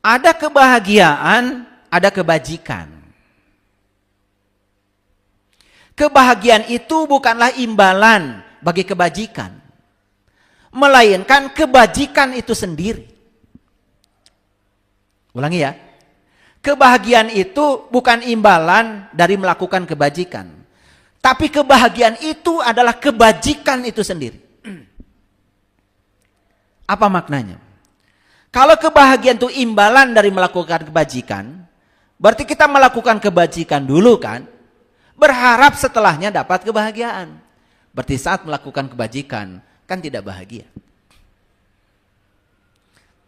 Ada kebahagiaan, ada kebajikan. Kebahagiaan itu bukanlah imbalan bagi kebajikan, melainkan kebajikan itu sendiri. Ulangi ya. Kebahagiaan itu bukan imbalan dari melakukan kebajikan, tapi kebahagiaan itu adalah kebajikan itu sendiri. Apa maknanya? Kalau kebahagiaan itu imbalan dari melakukan kebajikan, berarti kita melakukan kebajikan dulu kan, berharap setelahnya dapat kebahagiaan. Berarti saat melakukan kebajikan, kan tidak bahagia.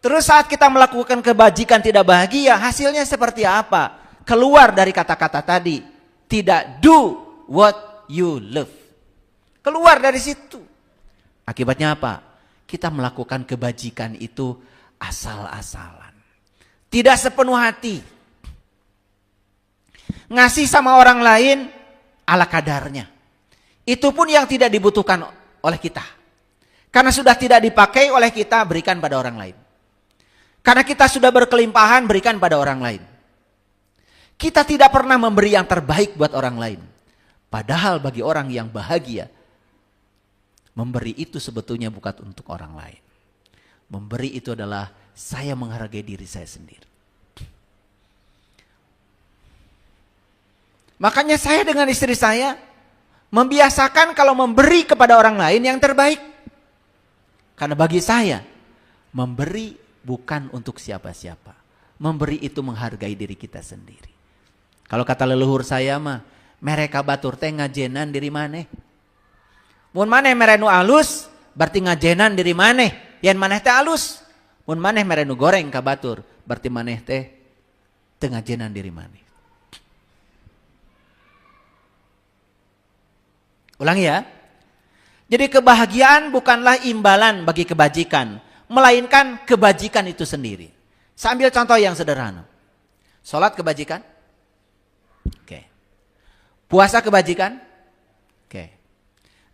Terus saat kita melakukan kebajikan tidak bahagia, hasilnya seperti apa? Keluar dari kata-kata tadi, tidak do what you love. Keluar dari situ. Akibatnya apa? Kita melakukan kebajikan itu asal-asalan. Tidak sepenuh hati. Ngasih sama orang lain ala kadarnya. Itu pun yang tidak dibutuhkan oleh kita. Karena sudah tidak dipakai oleh kita, berikan pada orang lain. Karena kita sudah berkelimpahan, berikan pada orang lain. Kita tidak pernah memberi yang terbaik buat orang lain. Padahal bagi orang yang bahagia, memberi itu sebetulnya bukan untuk orang lain. Memberi itu adalah saya menghargai diri saya sendiri. Makanya saya dengan istri saya membiasakan kalau memberi kepada orang lain yang terbaik. Karena bagi saya, memberi bukan untuk siapa-siapa. Memberi itu menghargai diri kita sendiri. Kalau kata leluhur saya mah, mereka batur teh ngajenan diri maneh. Mun maneh merenu alus, berarti ngajenan diri maneh. Yen maneh teh alus. Mun maneh merenu goreng ka batur, berarti maneh teh teu ngajenan diri maneh. Ulangi ya. Jadi kebahagiaan bukanlah imbalan bagi kebajikan, melainkan kebajikan itu sendiri. Saya ambil contoh yang sederhana. Salat kebajikan? Oke. Puasa kebajikan? Oke.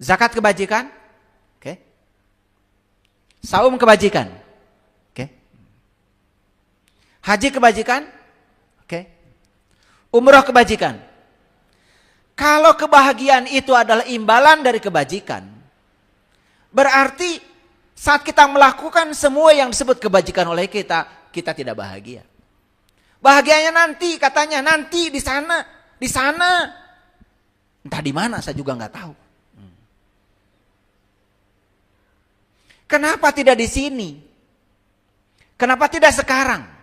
Zakat kebajikan? Oke. Saum kebajikan? Oke. Haji kebajikan? Oke. Umroh kebajikan? Kalau kebahagiaan itu adalah imbalan dari kebajikan, berarti saat kita melakukan semua yang disebut kebajikan oleh kita, kita tidak bahagia. Bahagianya nanti, katanya nanti di sana, di sana. Entah di mana saya juga nggak tahu. Kenapa tidak di sini? Kenapa tidak sekarang?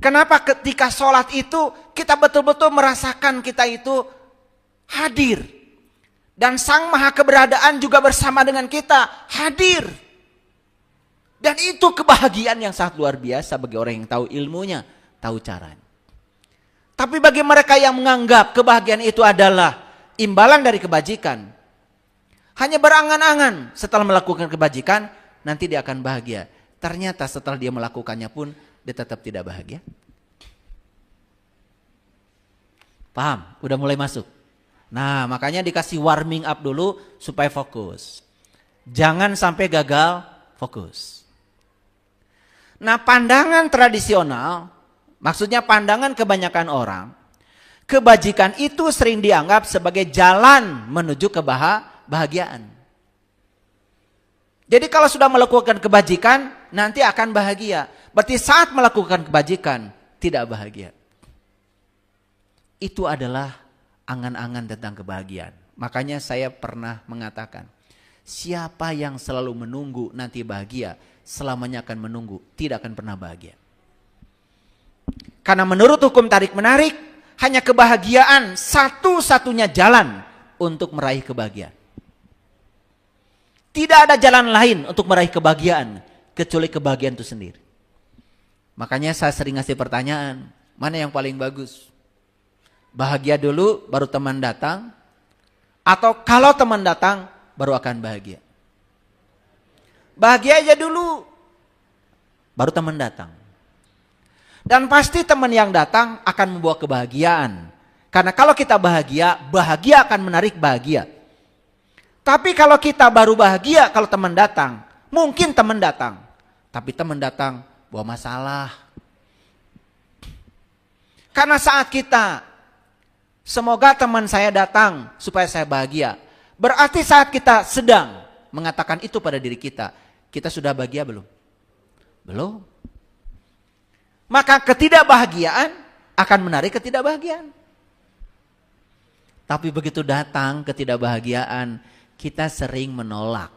Kenapa ketika sholat itu kita betul-betul merasakan kita itu hadir. Dan Sang Maha Keberadaan juga bersama dengan kita hadir. Dan itu kebahagiaan yang sangat luar biasa bagi orang yang tahu ilmunya, tahu caranya. Tapi bagi mereka yang menganggap kebahagiaan itu adalah imbalan dari kebajikan, hanya berangan-angan setelah melakukan kebajikan, nanti dia akan bahagia. Ternyata setelah dia melakukannya pun, dia tetap tidak bahagia. Paham? Udah mulai masuk. Nah, makanya dikasih warming up dulu supaya fokus. Jangan sampai gagal fokus. Nah, pandangan tradisional, maksudnya pandangan kebanyakan orang, kebajikan itu sering dianggap sebagai jalan menuju kebahagiaan. Jadi kalau sudah melakukan kebajikan, nanti akan bahagia. Berarti saat melakukan kebajikan, tidak bahagia. Itu adalah angan-angan tentang kebahagiaan. Makanya saya pernah mengatakan, siapa yang selalu menunggu nanti bahagia, selamanya akan menunggu, tidak akan pernah bahagia. Karena menurut hukum tarik-menarik, hanya kebahagiaan satu-satunya jalan untuk meraih kebahagiaan. Tidak ada jalan lain untuk meraih kebahagiaan, kecuali kebahagiaan itu sendiri. Makanya saya sering ngasih pertanyaan, mana yang paling bagus? Bahagia dulu baru teman datang, atau kalau teman datang baru akan bahagia? Bahagia aja dulu, baru teman datang. Dan pasti teman yang datang akan membawa kebahagiaan. Karena kalau kita bahagia, bahagia akan menarik bahagia. Tapi kalau kita baru bahagia kalau teman datang, mungkin teman datang, tapi teman datang bawa masalah. Karena saat kita, semoga teman saya datang supaya saya bahagia. Berarti saat kita sedang mengatakan itu pada diri kita, kita sudah bahagia belum? Belum. Maka ketidakbahagiaan akan menarik ketidakbahagiaan. Tapi begitu datang ketidakbahagiaan, kita sering menolak.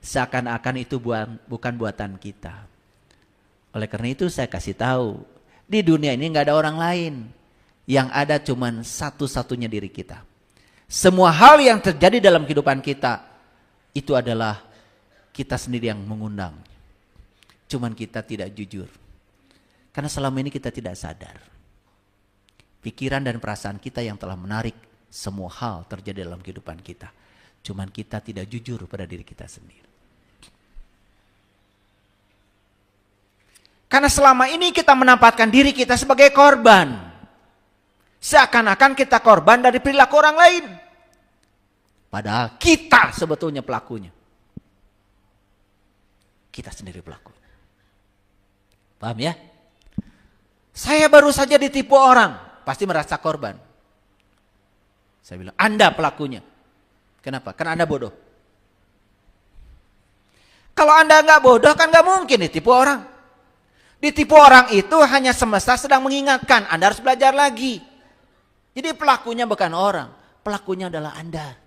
Seakan-akan itu bukan buatan kita. Oleh karena itu saya kasih tahu, di dunia ini nggak ada orang lain. Yang ada cuman satu-satunya diri kita. Semua hal yang terjadi dalam kehidupan kita, itu adalah kita sendiri yang mengundang. Cuman kita tidak jujur. Karena selama ini kita tidak sadar. Pikiran dan perasaan kita yang telah menarik semua hal terjadi dalam kehidupan kita. Cuman kita tidak jujur pada diri kita sendiri. Karena selama ini kita menempatkan diri kita sebagai korban. Seakan-akan kita korban dari perilaku orang lain. Padahal kita sebetulnya pelakunya. Kita sendiri pelaku. Paham ya? Saya baru saja ditipu orang, pasti merasa korban. Saya bilang, Anda pelakunya. Kenapa? Karena Anda bodoh. Kalau Anda nggak bodoh kan nggak mungkin ditipu orang. Ditipu orang itu hanya semesta sedang mengingatkan, Anda harus belajar lagi. Jadi pelakunya bukan orang, pelakunya adalah Anda.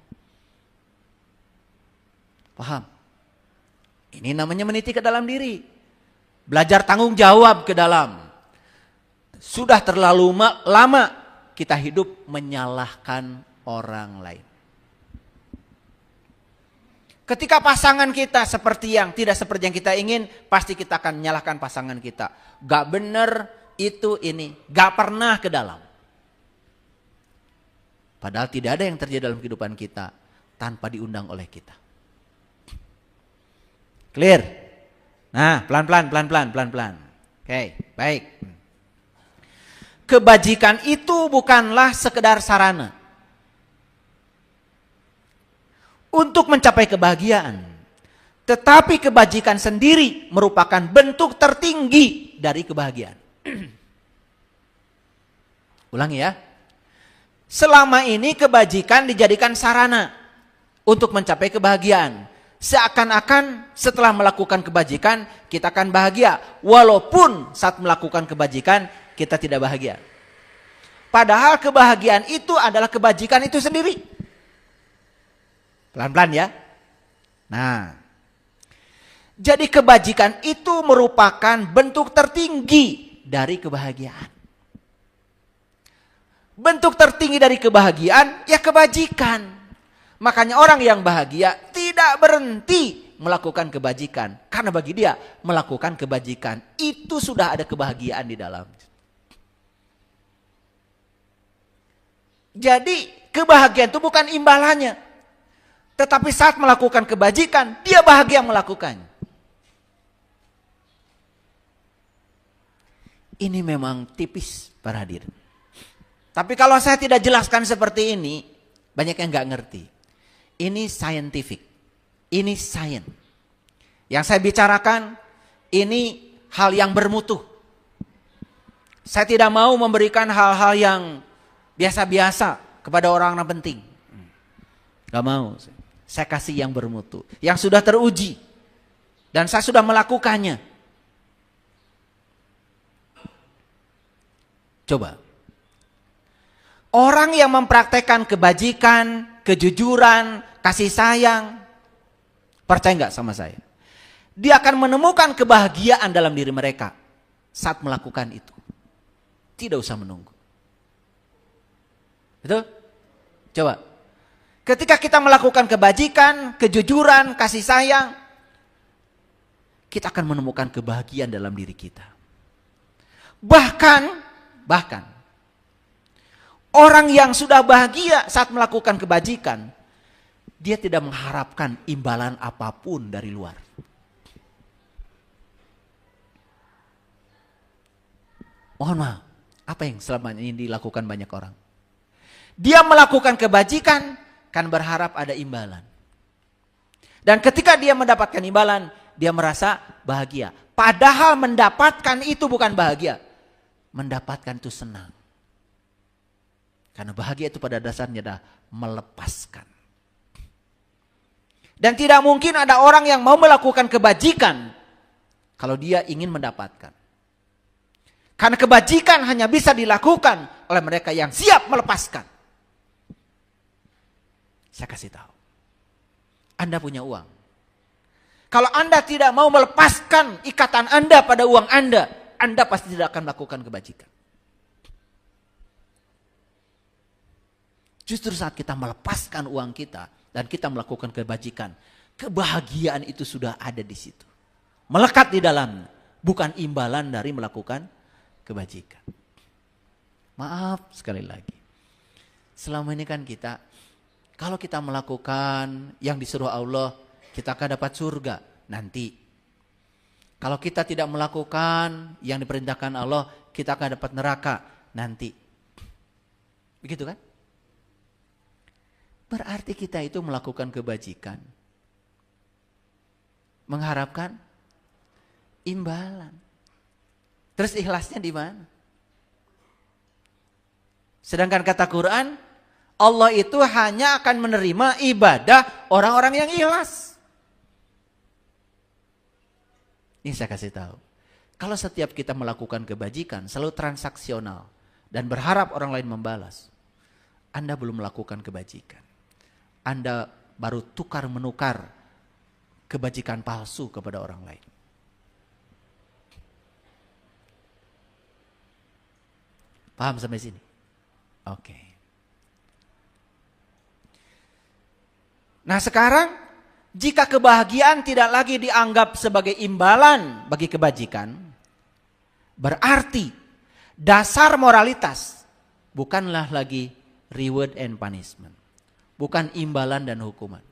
Paham? Ini namanya meniti ke dalam diri. Belajar tanggung jawab ke dalam. Sudah terlalu lama kita hidup menyalahkan orang lain. Ketika pasangan kita seperti yang tidak seperti yang kita ingin, pasti kita akan menyalahkan pasangan kita. Gak bener itu ini, gak pernah ke dalam. Padahal tidak ada yang terjadi dalam kehidupan kita tanpa diundang oleh kita. Clear? Nah, pelan-pelan. Oke, baik. Kebajikan itu bukanlah sekedar sarana untuk mencapai kebahagiaan. Tetapi kebajikan sendiri merupakan bentuk tertinggi dari kebahagiaan. Ulangi ya. Selama ini kebajikan dijadikan sarana untuk mencapai kebahagiaan. Seakan-akan setelah melakukan kebajikan kita akan bahagia. Walaupun saat melakukan kebajikan kita tidak bahagia. Padahal kebahagiaan itu adalah kebajikan itu sendiri. Pelan-pelan ya. Nah, jadi kebajikan itu merupakan bentuk tertinggi dari kebahagiaan. Bentuk tertinggi dari kebahagiaan ya kebajikan. Makanya orang yang bahagia tidak berhenti melakukan kebajikan. Karena bagi dia melakukan kebajikan itu sudah ada kebahagiaan di dalam. Jadi kebahagiaan itu bukan imbalannya. Tetapi saat melakukan kebajikan, dia bahagia melakukannya. Ini memang tipis para hadirin. Tapi kalau saya tidak jelaskan seperti ini, banyak yang nggak ngerti. Ini scientific. Ini science. Yang saya bicarakan, ini hal yang bermutu. Saya tidak mau memberikan hal-hal yang biasa-biasa kepada orang-orang penting. Gak mau. Saya kasih yang bermutu. Yang sudah teruji. Dan saya sudah melakukannya. Coba. Orang yang mempraktekkan kebajikan, kejujuran, kasih sayang. Percaya gak sama saya? Dia akan menemukan kebahagiaan dalam diri mereka saat melakukan itu. Tidak usah menunggu. Betul? Coba. Ketika kita melakukan kebajikan, kejujuran, kasih sayang, kita akan menemukan kebahagiaan dalam diri kita. Bahkan orang yang sudah bahagia saat melakukan kebajikan, dia tidak mengharapkan imbalan apapun dari luar. Mohon maaf, apa yang selama ini dilakukan banyak orang? Dia melakukan kebajikan kan berharap ada imbalan. Dan ketika dia mendapatkan imbalan, dia merasa bahagia. Padahal mendapatkan itu bukan bahagia. Mendapatkan itu senang. Karena bahagia itu pada dasarnya adalah melepaskan. Dan tidak mungkin ada orang yang mau melakukan kebajikan kalau dia ingin mendapatkan. Karena kebajikan hanya bisa dilakukan oleh mereka yang siap melepaskan. Saya kasih tahu. Anda punya uang. Kalau Anda tidak mau melepaskan ikatan Anda pada uang Anda pasti tidak akan melakukan kebajikan. Justru saat kita melepaskan uang kita dan kita melakukan kebajikan, kebahagiaan itu sudah ada di situ. Melekat di dalamnya, bukan imbalan dari melakukan kebajikan. Maaf sekali lagi. Selama ini kan kita, kalau kita melakukan yang disuruh Allah, kita akan dapat surga nanti. Kalau kita tidak melakukan yang diperintahkan Allah, kita akan dapat neraka nanti. Begitu kan? Berarti kita itu melakukan kebajikan, mengharapkan imbalan. Terus ikhlasnya di mana? Sedangkan kata Quran, Allah itu hanya akan menerima ibadah orang-orang yang ikhlas. Ini saya kasih tahu. Kalau setiap kita melakukan kebajikan selalu transaksional dan berharap orang lain membalas, Anda belum melakukan kebajikan. Anda baru tukar-menukar kebajikan palsu kepada orang lain. Paham sampai sini? Oke. Nah sekarang, jika kebahagiaan tidak lagi dianggap sebagai imbalan bagi kebajikan, berarti dasar moralitas bukanlah lagi reward and punishment. Bukan imbalan dan hukuman.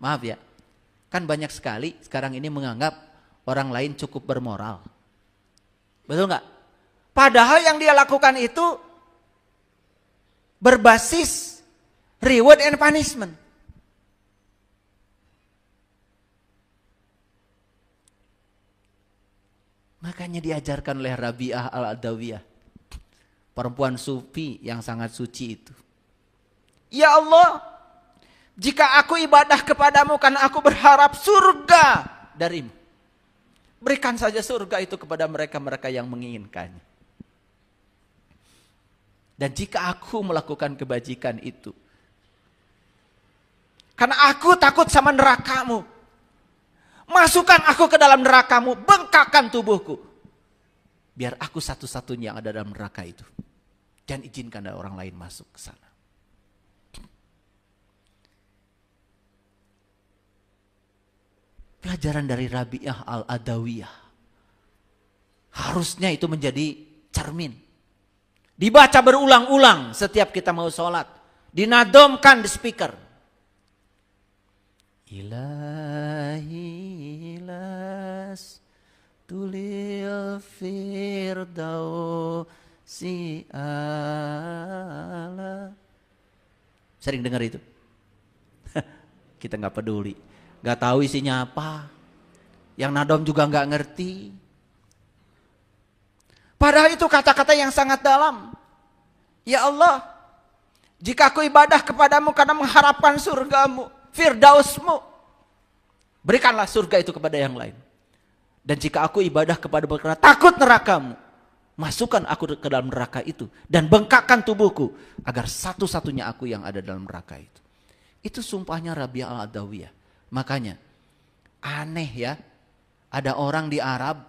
Maaf ya, kan banyak sekali sekarang ini menganggap orang lain cukup bermoral. Betul nggak? Padahal yang dia lakukan itu berbasis reward and punishment. Makanya diajarkan oleh Rabi'ah al-Adawiyah, perempuan sufi yang sangat suci itu. Ya Allah, jika aku ibadah kepadamu karena aku berharap surga darimu, berikan saja surga itu kepada mereka-mereka yang menginginkannya. Dan jika aku melakukan kebajikan itu, karena aku takut sama nerakamu, masukkan aku ke dalam nerakamu, bengkakkan tubuhku. Biar aku satu-satunya yang ada dalam neraka itu. Jangan izinkan ada orang lain masuk ke sana. Pelajaran dari Rabi'ah al-Adawiyah. Harusnya itu menjadi cermin. Dibaca berulang-ulang setiap kita mau sholat. Dinadomkan di speaker. Ilahi las tulil firdausi ala. Sering dengar itu? Kita gak peduli. Gak tahu isinya apa. Yang nadom juga gak ngerti. Padahal itu kata-kata yang sangat dalam. Ya Allah, jika aku ibadah kepadamu karena mengharapkan surgamu, firdausmu, berikanlah surga itu kepada yang lain. Dan jika aku ibadah kepadamu karena takut nerakamu, masukkan aku ke dalam neraka itu. Dan bengkakkan tubuhku, agar satu-satunya aku yang ada dalam neraka itu. Itu sumpahnya Rabi'ah al-Adawiyah. Makanya aneh ya, ada orang di Arab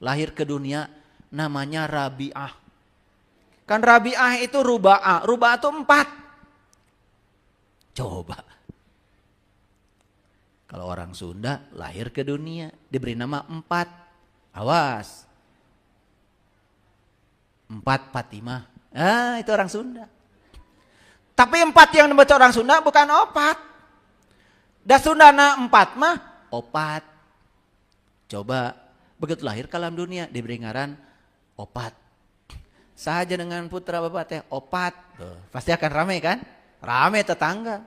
lahir ke dunia namanya Rabi'ah. Kan Rabi'ah itu Ruba'ah. Ruba'ah itu 4. Coba. Kalau orang Sunda lahir ke dunia diberi nama 4. Awas. 4 Fatimah. Itu orang Sunda. Tapi 4 yang dibaca orang Sunda bukan opat. Da Sundana 4 mah opat. Coba begitu lahir ke alam dunia diberi ngaran opat. Saja dengan putra bapak teh opat. Pasti akan ramai kan? Ramai tetangga.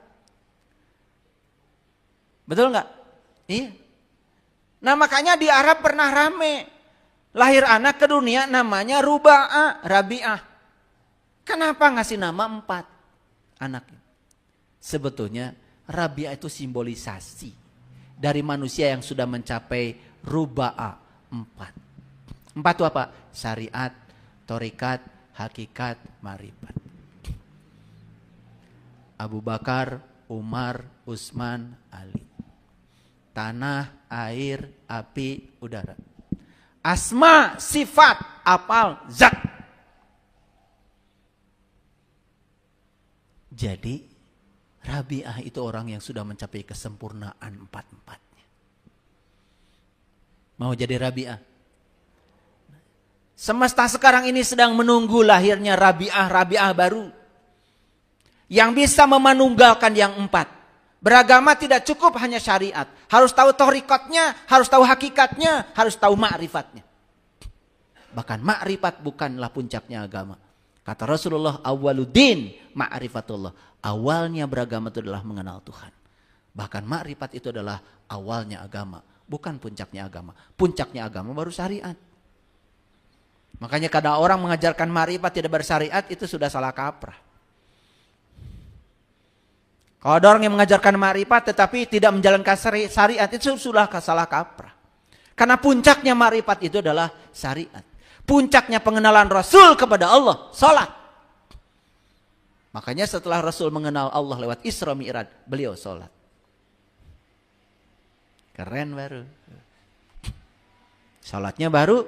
Betul nggak? Iya. Nah makanya di Arab pernah rame. Lahir anak ke dunia namanya Ruba'a, Rabi'ah. Kenapa ngasih nama 4 anaknya? Sebetulnya Rabi'ah itu simbolisasi dari manusia yang sudah mencapai Ruba'a 4. 4 itu apa? Syariat, thorikat, hakikat, marifat. Abu Bakar, Umar, Utsman, Ali. Tanah, air, api, udara. Asma, sifat, apal, zat. Jadi Rabi'ah itu orang yang sudah mencapai kesempurnaan 4-4-nya. Mau jadi Rabi'ah? Semesta sekarang ini sedang menunggu lahirnya Rabi'ah baru. Yang bisa memanunggalkan yang 4. Beragama tidak cukup hanya syariat. Harus tahu thorikotnya, harus tahu hakikatnya, harus tahu ma'rifatnya. Bahkan ma'rifat bukanlah puncaknya agama. Kata Rasulullah, awwaluddin ma'rifatullah. Awalnya beragama itu adalah mengenal Tuhan. Bahkan ma'rifat itu adalah awalnya agama. Bukan puncaknya agama. Puncaknya agama baru syariat. Makanya kadang orang mengajarkan ma'rifat tidak bersyariat itu sudah salah kaprah. Kalau ada orang yang mengajarkan ma'rifat tetapi tidak menjalankan syariat itu sudah salah kaprah. Karena puncaknya ma'rifat itu adalah syariat. Puncaknya pengenalan Rasul kepada Allah, salat. Makanya setelah Rasul mengenal Allah lewat Isra Mi'raj, beliau salat. Keren baru. Salatnya baru,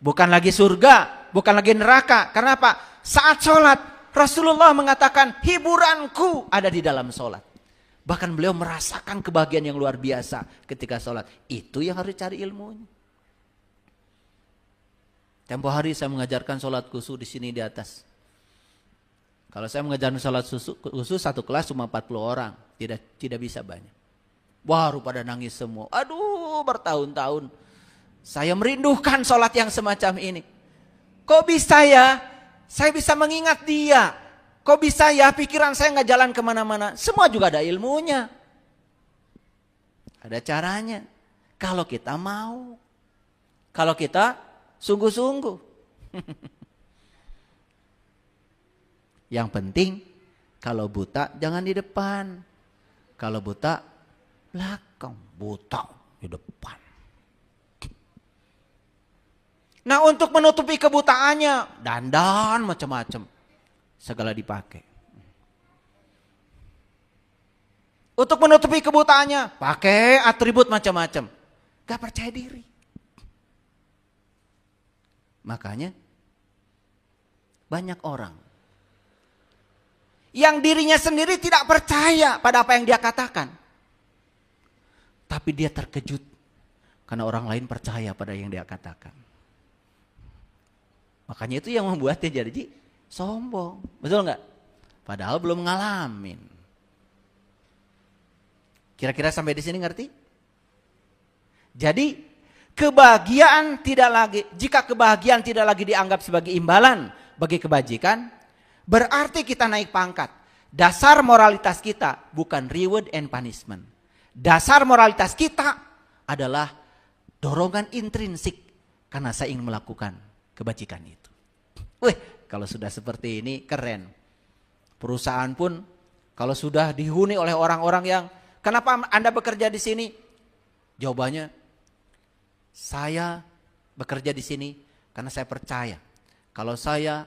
bukan lagi surga, bukan lagi neraka. Karena apa? Saat salat Rasulullah mengatakan hiburanku ada di dalam sholat. Bahkan beliau merasakan kebahagiaan yang luar biasa ketika sholat. Itu yang harus cari ilmunya. Tempo hari saya mengajarkan sholat khusyuk di sini di atas. Kalau saya mengajarkan sholat khusyuk satu kelas cuma 40 orang. Tidak bisa banyak. Baru pada nangis semua. Aduh bertahun-tahun. Saya merindukan sholat yang semacam ini. Kok bisa ya? Saya bisa mengingat dia. Kok bisa ya pikiran saya nggak jalan kemana-mana. Semua juga ada ilmunya. Ada caranya. Kalau kita mau. Kalau kita sungguh-sungguh. Yang penting kalau buta jangan di depan. Kalau buta belakang. Buta di depan. Nah untuk menutupi kebutaannya, dandan macam-macam. Segala dipakai. Untuk menutupi kebutaannya, pakai atribut macam-macam. Gak percaya diri. Makanya banyak orang yang dirinya sendiri tidak percaya pada apa yang dia katakan. Tapi dia terkejut karena orang lain percaya pada yang dia katakan. Makanya itu yang membuat dia jadi sombong. Betul nggak? Padahal belum ngalamin. Kira-kira sampai di sini ngerti? Jadi kebahagiaan tidak lagi, jika kebahagiaan tidak lagi dianggap sebagai imbalan bagi kebajikan, berarti kita naik pangkat. Dasar moralitas kita bukan reward and punishment. Dasar moralitas kita adalah dorongan intrinsik karena saya ingin melakukan kebajikan itu. Kalau sudah seperti ini keren. Perusahaan pun kalau sudah dihuni oleh orang-orang yang, kenapa Anda bekerja di sini? Jawabannya, saya bekerja di sini karena saya percaya kalau saya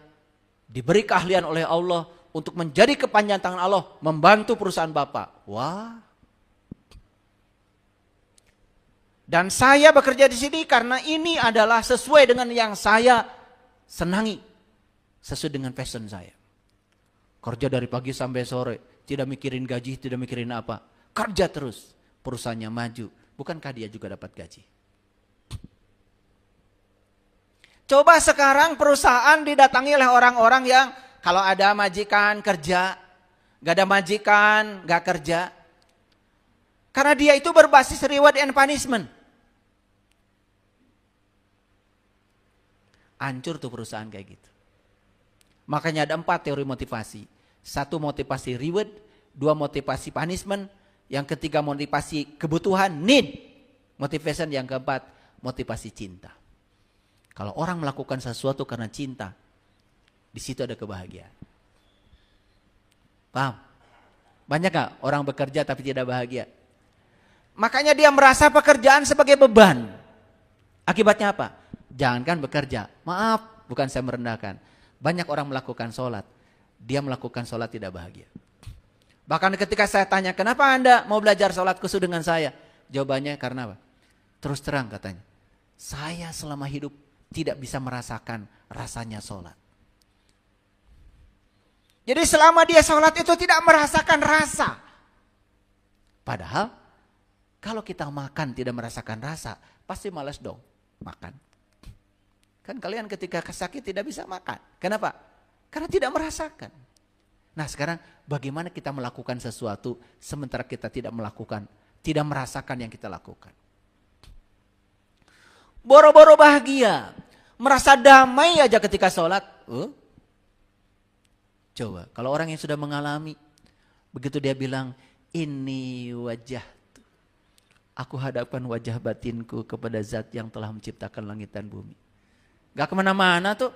diberi keahlian oleh Allah untuk menjadi kepanjangan tangan Allah membantu perusahaan Bapak. Wah. Dan saya bekerja di sini karena ini adalah sesuai dengan yang saya senangi. Sesuai dengan passion saya. Kerja dari pagi sampai sore. Tidak mikirin gaji, tidak mikirin apa. Kerja terus. Perusahaannya maju. Bukankah dia juga dapat gaji? Coba sekarang perusahaan didatangi oleh orang-orang yang kalau ada majikan kerja. Gak ada majikan, gak kerja. Karena dia itu berbasis reward and punishment. Hancur tuh perusahaan kayak gitu. Makanya ada 4 teori motivasi. 1 motivasi reward, 2 motivasi punishment, yang ketiga motivasi kebutuhan, need. Motivation yang keempat, motivasi cinta. Kalau orang melakukan sesuatu karena cinta, di situ ada kebahagiaan. Paham? Banyak gak orang bekerja tapi tidak bahagia? Makanya dia merasa pekerjaan sebagai beban. Akibatnya apa? Jangankan bekerja, maaf, bukan saya merendahkan. Banyak orang melakukan sholat, dia melakukan sholat tidak bahagia. Bahkan ketika saya tanya, kenapa Anda mau belajar sholat khusyuk dengan saya? Jawabannya karena apa? Terus terang katanya, saya selama hidup tidak bisa merasakan rasanya sholat. Jadi selama dia sholat itu tidak merasakan rasa. Padahal kalau kita makan tidak merasakan rasa, pasti malas dong makan. Kan kalian ketika sakit tidak bisa makan. Kenapa? Karena tidak merasakan. Nah sekarang bagaimana kita melakukan sesuatu sementara kita tidak melakukan, tidak merasakan yang kita lakukan. Boro-boro bahagia, merasa damai aja ketika sholat. Coba, kalau orang yang sudah mengalami, begitu dia bilang, ini wajah, aku hadapkan wajah batinku kepada zat yang telah menciptakan langit dan bumi. Gak kemana-mana tuh.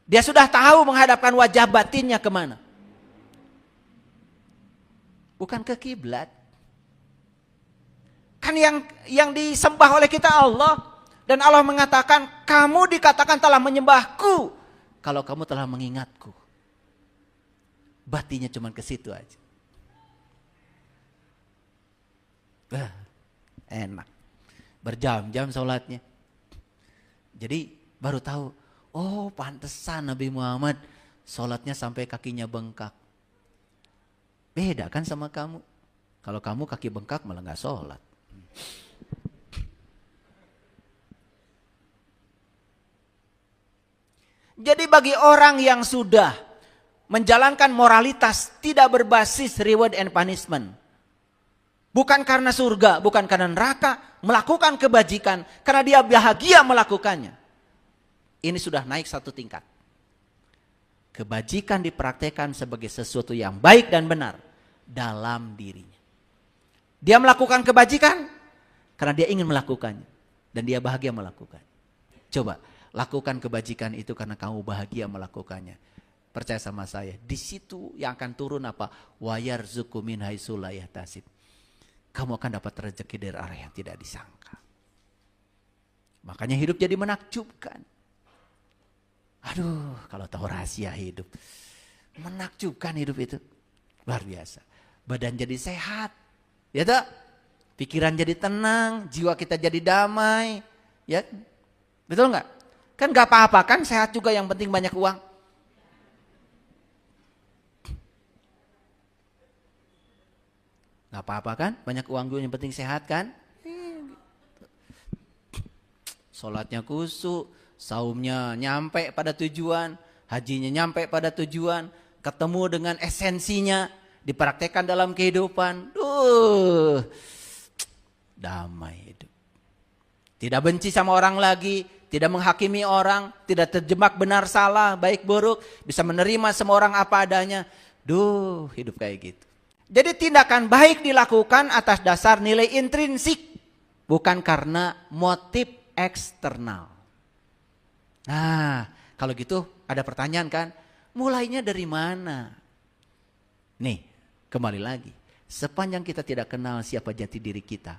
Dia sudah tahu menghadapkan wajah batinnya kemana. Bukan ke kiblat. Kan yang disembah oleh kita Allah. Dan Allah mengatakan, kamu dikatakan telah menyembahku kalau kamu telah mengingatku. Batinya cuma ke situ aja. Enak. Berjam-jam sholatnya. Jadi baru tahu, oh pantesan Nabi Muhammad sholatnya sampai kakinya bengkak. Beda kan sama kamu. Kalau kamu kaki bengkak malah gak sholat. Jadi bagi orang yang sudah menjalankan moralitas tidak berbasis reward and punishment. Bukan karena surga, bukan karena neraka, melakukan kebajikan karena dia bahagia melakukannya. Ini sudah naik satu tingkat. Kebajikan dipraktekkan sebagai sesuatu yang baik dan benar dalam dirinya. Dia melakukan kebajikan karena dia ingin melakukannya dan dia bahagia melakukannya. Coba lakukan kebajikan itu karena kamu bahagia melakukannya. Percaya sama saya, di situ yang akan turun apa? Wa yarzuqu min haitsu la yahtasib. Kamu akan dapat rezeki dari arah yang tidak disangka. Makanya hidup jadi menakjubkan. Aduh, kalau tahu rahasia hidup. Menakjubkan hidup itu. Luar biasa. Badan jadi sehat. Ya tak? Pikiran jadi tenang, jiwa kita jadi damai. Ya, betul nggak? Kan gak apa-apa kan, sehat juga, yang penting banyak uang. Gak apa-apa kan, banyak uang juga yang penting sehat kan. Sholatnya khusyuk, saumnya nyampe pada tujuan, hajinya nyampe pada tujuan, ketemu dengan esensinya, dipraktekkan dalam kehidupan. Damai hidup. Tidak benci sama orang lagi, tidak menghakimi orang, tidak terjebak benar salah, baik buruk, bisa menerima semua orang apa adanya. Hidup kayak gitu. Jadi tindakan baik dilakukan atas dasar nilai intrinsik, bukan karena motif eksternal. Nah, kalau gitu ada pertanyaan kan, mulainya dari mana? Nih, kembali lagi, sepanjang kita tidak kenal siapa jati diri kita,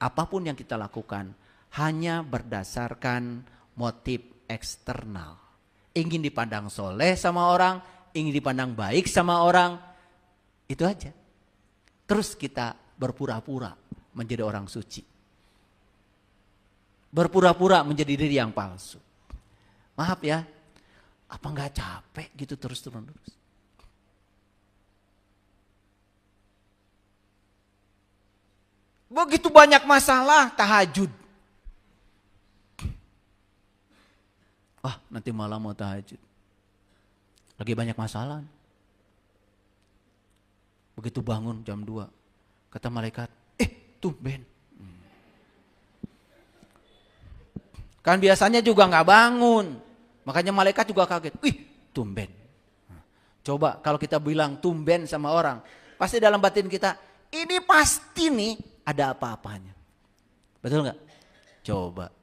apapun yang kita lakukan hanya berdasarkan motif eksternal. Ingin dipandang soleh sama orang, ingin dipandang baik sama orang, itu aja. Terus kita berpura-pura menjadi orang suci. Berpura-pura menjadi diri yang palsu. Maaf ya, apa nggak capek gitu terus-menerus? Begitu banyak masalah, tahajud. Wah, nanti malam mau tahajud. Lagi banyak masalah. Begitu bangun jam 2, kata malaikat, tumben. Kan biasanya juga nggak bangun. Makanya malaikat juga kaget. Tumben. Coba kalau kita bilang tumben sama orang, pasti dalam batin kita, ini pasti nih ada apa-apanya. Betul nggak? Coba.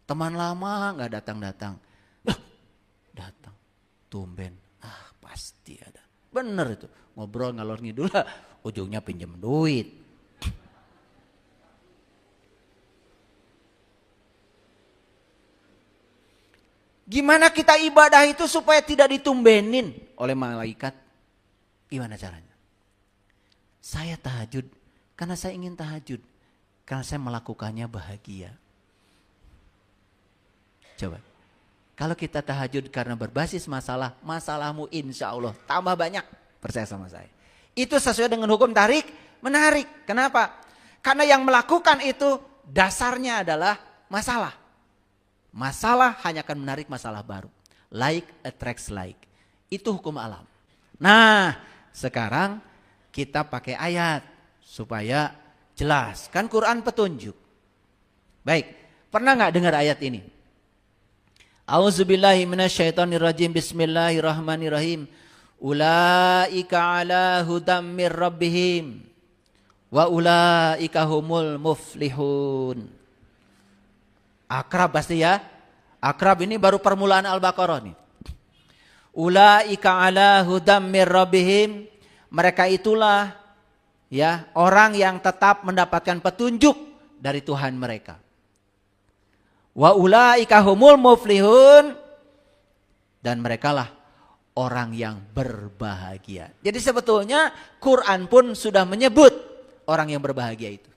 Teman lama nggak datang-datang. Datang. Tumben. Pasti ada. Bener itu. Ngobrol ngalor ngidul, ujungnya pinjam duit. Gimana kita ibadah itu supaya tidak ditumbenin oleh malaikat? Gimana caranya? Saya tahajud karena saya ingin tahajud. Karena saya melakukannya bahagia. Coba. Kalau kita tahajud karena berbasis masalah, masalahmu insya Allah tambah banyak. Percaya sama saya. Itu sesuai dengan hukum tarik menarik. Kenapa? Karena yang melakukan itu dasarnya adalah masalah. Masalah hanya akan menarik masalah baru. Like attracts like. Itu hukum alam. Nah, sekarang kita pakai ayat supaya jelas. Kan Quran petunjuk. Baik, pernah nggak dengar ayat ini? A'udzubillahi minasyaitonirrajim. Bismillahirrahmanirrahim. Ulaika ala hudam mir rabbihim wa ulaika humul muflihun. Akrab pasti ya. Akrab ini baru permulaan Al-Baqarah nih. Ulaika ala hudam mir rabbihim. Mereka itulah ya orang yang tetap mendapatkan petunjuk dari Tuhan mereka. Wa ulaika humul muflihun. Dan merekalah orang yang berbahagia. Jadi sebetulnya Quran pun sudah menyebut orang yang berbahagia itu.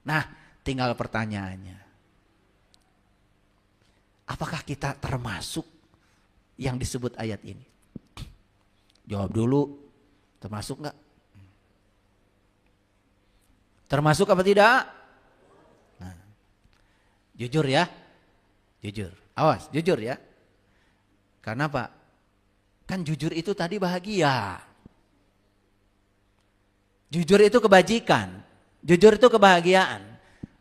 Nah, tinggal pertanyaannya. Apakah kita termasuk yang disebut ayat ini? Jawab dulu, termasuk enggak? Termasuk apa tidak? Nah, jujur ya, jujur. Awas, jujur ya. Karena apa? Kan jujur itu tadi bahagia. Jujur itu kebajikan. Jujur itu kebahagiaan.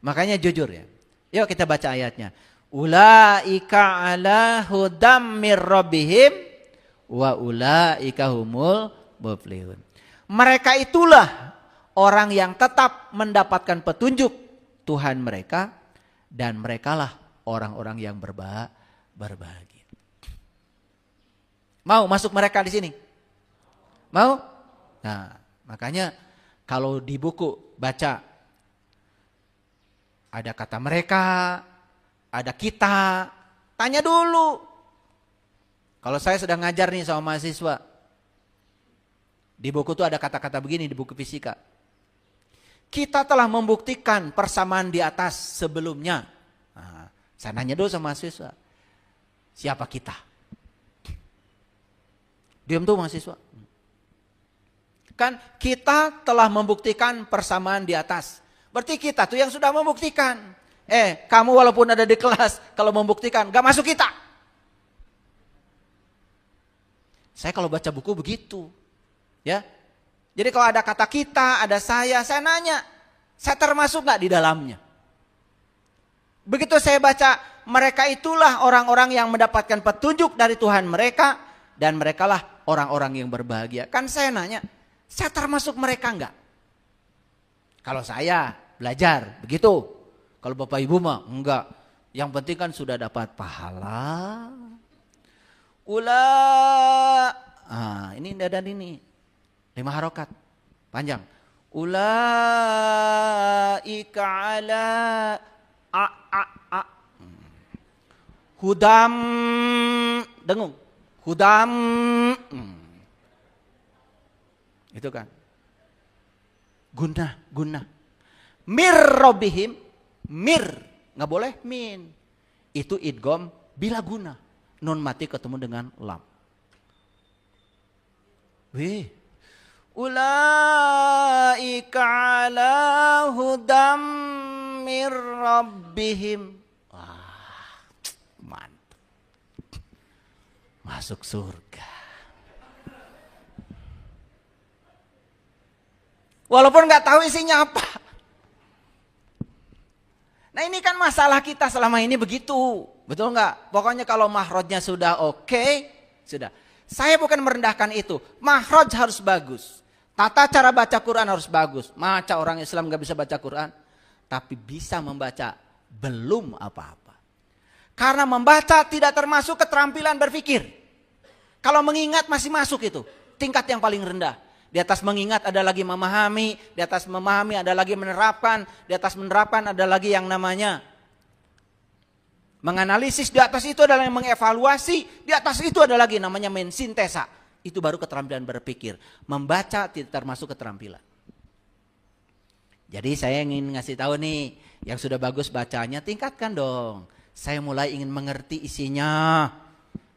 Makanya jujur ya. Yuk kita baca ayatnya. Ulaika ala hudam mir rabbihim wa ulaika humul muflihun. Mereka itulah orang yang tetap mendapatkan petunjuk Tuhan mereka dan merekalah orang-orang yang berbahagia. Mau masuk mereka di sini? Mau? Nah, makanya kalau di buku baca ada kata mereka, ada kita, tanya dulu. Kalau saya sedang ngajar nih sama mahasiswa, di buku tuh ada kata-kata begini di buku fisika. Kita telah membuktikan persamaan di atas sebelumnya. Nah, saya nanya dulu sama mahasiswa, siapa kita? Diam tuh mahasiswa. Kan kita telah membuktikan persamaan di atas. Berarti kita tuh yang sudah membuktikan. Kamu walaupun ada di kelas, kalau membuktikan, gak masuk kita. Saya kalau baca buku begitu. Ya. Jadi kalau ada kata kita, ada saya nanya, saya termasuk gak di dalamnya? Begitu saya baca, mereka itulah orang-orang yang mendapatkan petunjuk dari Tuhan mereka, dan merekalah orang-orang yang berbahagia. Kan saya nanya, saya termasuk mereka enggak? Kalau saya belajar, begitu. Kalau Bapak Ibu mah enggak. Yang penting kan sudah dapat pahala. Ini dan ini. 5 harokat. Panjang. Ulaika ala hudam. Dengung. Hudam. Itu kan. Guna. Mir robihim. Mir, nggak boleh min. Itu idgham bila guna. Nun mati ketemu dengan lam. Ulaika ala hudam mir rabbihim. Wah, mantap. Masuk surga. Walaupun nggak tahu isinya apa. Nah ini kan masalah kita selama ini begitu. Betul nggak? Pokoknya kalau mahrojnya sudah oke, sudah. Saya bukan merendahkan itu. Mahroj harus bagus. Tata cara baca Quran harus bagus. Masa orang Islam nggak bisa baca Quran? tapi bisa membaca belum apa-apa. Karena membaca tidak termasuk keterampilan berpikir. Kalau mengingat masih masuk itu, tingkat yang paling rendah. Di atas mengingat ada lagi memahami, di atas memahami ada lagi menerapkan, di atas menerapkan ada lagi yang namanya menganalisis, di atas itu adalah yang mengevaluasi, di atas itu ada lagi namanya mensintesa. Itu baru keterampilan berpikir. Membaca tidak termasuk keterampilan. Jadi saya ingin ngasih tahu nih, yang sudah bagus bacanya tingkatkan dong. Saya mulai ingin mengerti isinya.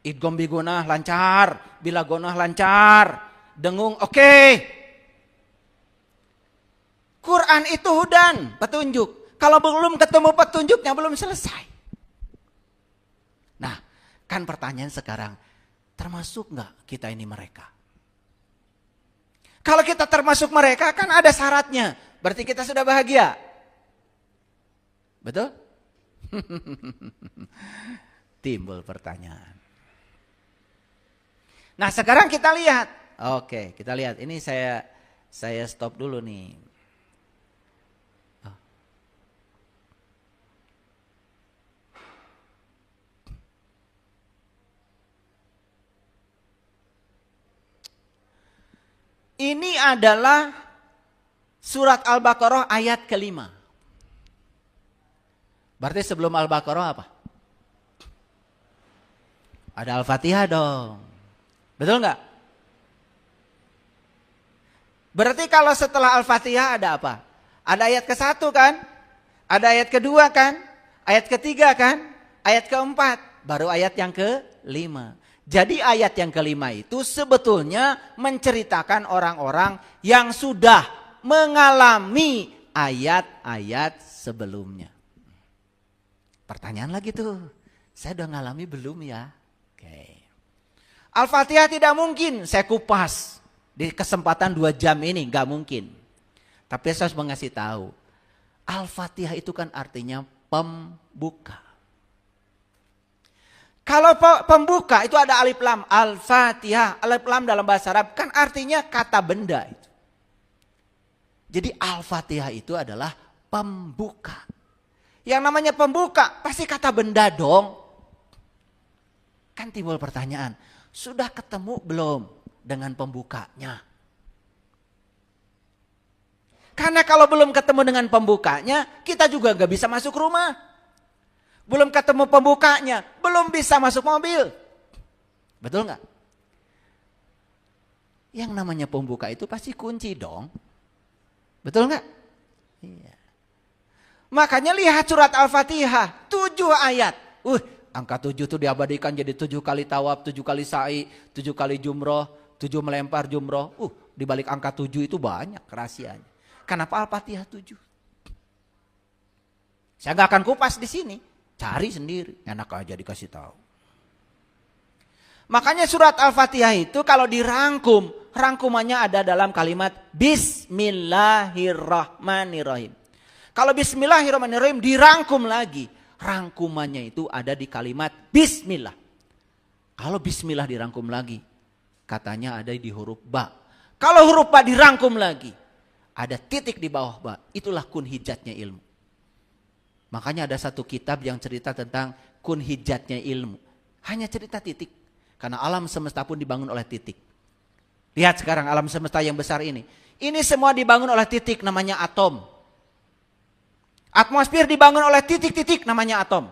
Idgham bi gunah lancar, bila gunah lancar, dengung oke. Quran itu hudan, petunjuk. Kalau belum ketemu petunjuknya belum selesai. Nah, kan pertanyaan sekarang, termasuk nggak kita ini mereka? Kalau kita termasuk mereka kan ada syaratnya. Berarti kita sudah bahagia. Betul? Timbul pertanyaan. Nah sekarang kita lihat. Oke, kita lihat. Ini saya stop dulu nih. Ini adalah surat Al-Baqarah ayat ke-5. Berarti sebelum Al-Baqarah apa? Ada Al-Fatihah dong. Betul nggak? Berarti kalau setelah Al-Fatihah ada apa? Ada ayat ke-1 kan? Ada ayat ke-2 kan? Ayat ke-3 kan? Ayat ke-4. Baru ayat yang ke-5. Jadi ayat yang ke-5 itu sebetulnya menceritakan orang-orang yang sudah mengalami ayat-ayat sebelumnya. Pertanyaan lagi tuh, saya udah ngalami belum ya? Oke. Al-Fatihah tidak mungkin saya kupas di kesempatan 2 jam ini, gak mungkin. Tapi saya harus mengasih tahu, Al-Fatihah itu kan artinya pembuka. Kalau pembuka itu ada alif lam, Al-Fatihah, alif lam dalam bahasa Arab kan artinya kata benda itu. Jadi Al-Fatihah itu adalah pembuka. Yang namanya pembuka pasti kata benda dong. Kan timbul pertanyaan, sudah ketemu belum dengan pembukanya? Karena kalau belum ketemu dengan pembukanya, kita juga gak bisa masuk rumah. Belum ketemu pembukanya, belum bisa masuk mobil. Betul nggak? Yang namanya pembuka itu pasti kunci dong. Betul nggak? Iya. Makanya lihat surat Al-Fatihah, 7 ayat. Angka 7 itu diabadikan jadi 7 kali tawaf, 7 kali sa'i, 7 kali jumroh, 7 melempar jumroh. Di balik angka 7 itu banyak rahasianya. Kenapa Al-Fatihah 7? Saya nggak akan kupas di sini. Cari sendiri, enak aja dikasih tahu. Makanya surat Al-Fatihah itu kalau dirangkum, rangkumannya ada dalam kalimat Bismillahirrahmanirrahim. Kalau Bismillahirrahmanirrahim dirangkum lagi, rangkumannya itu ada di kalimat Bismillah. Kalau Bismillah dirangkum lagi, katanya ada di huruf ba. Kalau huruf ba dirangkum lagi, ada titik di bawah ba. Itulah kun hijatnya ilmu. Makanya ada satu kitab yang cerita tentang kun hijatnya ilmu. Hanya cerita titik. Karena alam semesta pun dibangun oleh titik. Lihat sekarang alam semesta yang besar ini. Ini semua dibangun oleh titik namanya atom. Atmosfer dibangun oleh titik-titik namanya atom.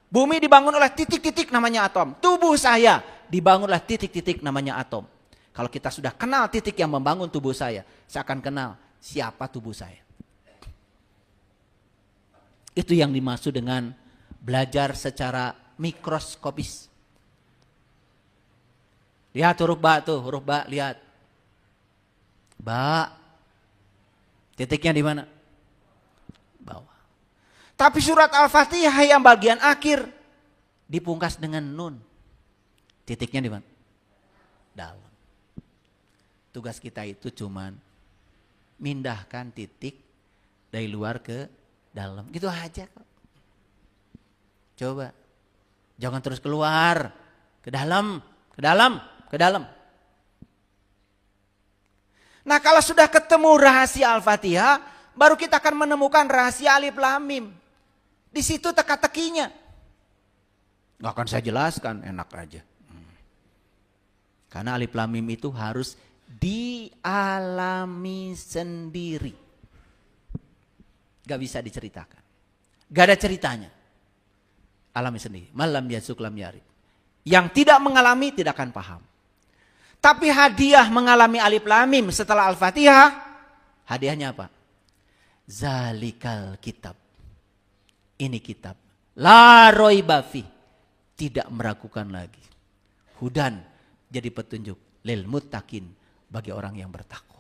Bumi dibangun oleh titik-titik namanya atom. Tubuh saya dibangun oleh titik-titik namanya atom. Kalau kita sudah kenal titik yang membangun tubuh saya akan kenal siapa tubuh saya. Itu yang dimaksud dengan belajar secara mikroskopis. Lihat huruf ba tuh, huruf ba lihat. Ba. Titiknya di mana? Bawah. Tapi surat Al-Fatihah yang bagian akhir dipungkas dengan nun. Titiknya di mana? Dalam. Tugas kita itu cuman mindahkan titik dari luar ke dalam, gitu aja kok. Coba, jangan terus keluar, ke dalam, ke dalam, ke dalam. Nah kalau sudah ketemu rahasia Al-Fatihah, baru kita akan menemukan rahasia Alif Lam Mim. Di situ teka-tekinya. Nggak akan saya jelaskan, enak aja. Karena Alif Lam Mim itu harus dialami sendiri. Gak bisa diceritakan. Gak ada ceritanya. Alami sendiri. Malam yasuk lam yarib. Yang tidak mengalami tidak akan paham. Tapi hadiah mengalami Alif Lam Mim setelah Al-Fatihah, hadiahnya apa? Zalikal kitab. Ini kitab. La roiba fi. Tidak meragukan lagi. Hudan, jadi petunjuk lil muttaqin, bagi orang yang bertakwa.